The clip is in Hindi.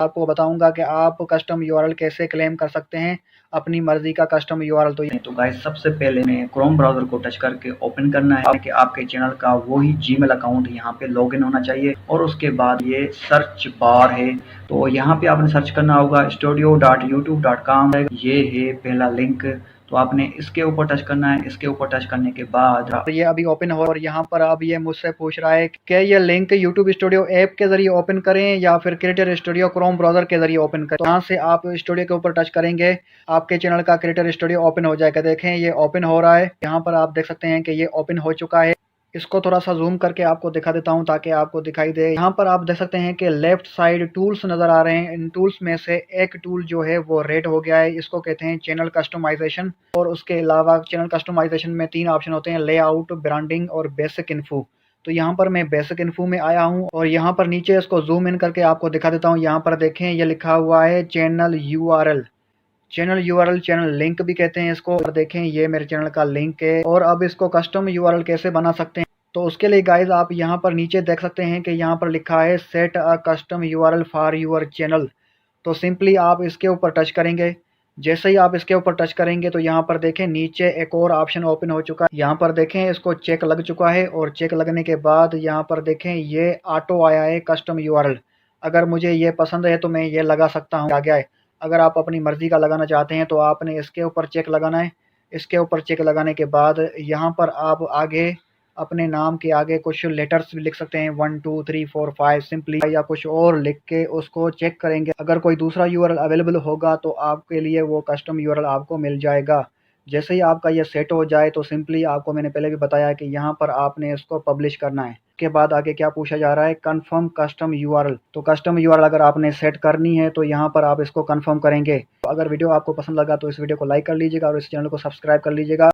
आपको बताऊंगा कि आप कस्टम यूआरएल कैसे क्लेम कर सकते हैं, अपनी मर्जी का कस्टम यूआरएल। तो गाइस सबसे पहले में क्रोम ब्राउजर को टच करके ओपन करना है कि आपके चैनल का वही जीमेल अकाउंट यहाँ पे लॉगिन होना चाहिए। और उसके बाद ये सर्च बार है, तो यहाँ पे आपने सर्च करना होगा studio.youtube.com। ये है पहला लिंक, तो आपने इसके ऊपर टच करना है। इसके ऊपर टच करने के बाद ये अभी ओपन हो, और यहाँ पर अब ये मुझसे पूछ रहा है कि ये लिंक YouTube स्टूडियो ऐप के जरिए ओपन करें या फिर क्रिएटर स्टूडियो क्रोम ब्राउजर के जरिए ओपन करें। तो यहाँ से आप स्टूडियो के ऊपर टच करेंगे, आपके चैनल का क्रिएटर स्टूडियो ओपन हो जाएगा। देखें ये ओपन हो रहा है, यहाँ पर आप देख सकते हैं कि ये ओपन हो चुका है। इसको थोड़ा सा जूम करके आपको दिखा देता हूं ताकि आपको दिखाई दे। यहाँ पर आप देख सकते हैं कि लेफ्ट साइड टूल्स नज़र आ रहे हैं। इन टूल्स में से एक टूल जो है वो रेड हो गया है, इसको कहते हैं चैनल कस्टमाइजेशन। और उसके अलावा चैनल कस्टमाइजेशन में 3 ऑप्शन होते हैं, लेआउट, ब्रांडिंग और बेसिक इन्फो। तो यहाँ पर मैं बेसिक इन्फो में आया हूँ, और यहाँ पर नीचे इसको जूम इन करके आपको दिखा देता हूँ। यहाँ पर देखें ये लिखा हुआ है चैनल यूआरएल। चैनल लिंक भी कहते हैं इसको। और देखें ये मेरे चैनल का लिंक है। और अब इसको कस्टम यूआरएल कैसे बना सकते हैं, तो उसके लिए गाइज आप यहाँ पर नीचे देख सकते हैं कि यहाँ पर लिखा है set a custom URL for your channel. तो सिंपली आप इसके ऊपर टच करेंगे। जैसे ही आप इसके ऊपर टच करेंगे तो यहाँ पर देखें नीचे एक और ऑप्शन ओपन हो चुका है। यहाँ पर देखें इसको चेक लग चुका है, और चेक लगने के बाद यहाँ पर देखें ये ऑटो आया है कस्टम यूआरएल। अगर मुझे ये पसंद है तो मैं ये लगा सकता हूँ, आ गया है। अगर आप अपनी मर्जी का लगाना चाहते हैं तो आपने इसके ऊपर चेक लगाना है। इसके ऊपर चेक लगाने के बाद यहाँ पर आप आगे अपने नाम के आगे कुछ लेटर्स भी लिख सकते हैं, 1 2 3 4 5 सिंपली, या कुछ और लिख के उसको चेक करेंगे। अगर कोई दूसरा यूआरएल अवेलेबल होगा तो आपके लिए वो कस्टम यूआरएल आपको मिल जाएगा। जैसे ही आपका ये सेट हो जाए तो सिंपली आपको मैंने पहले भी बताया कि यहाँ पर आपने इसको पब्लिश करना है। के बाद आगे क्या पूछा जा रहा है, कंफर्म कस्टम यूआरएल। तो कस्टम यूआरएल अगर आपने सेट करनी है तो यहाँ पर आप इसको कंफर्म करेंगे। तो अगर वीडियो आपको पसंद लगा तो इस वीडियो को लाइक कर लीजिएगा और इस चैनल को सब्सक्राइब कर लीजिएगा।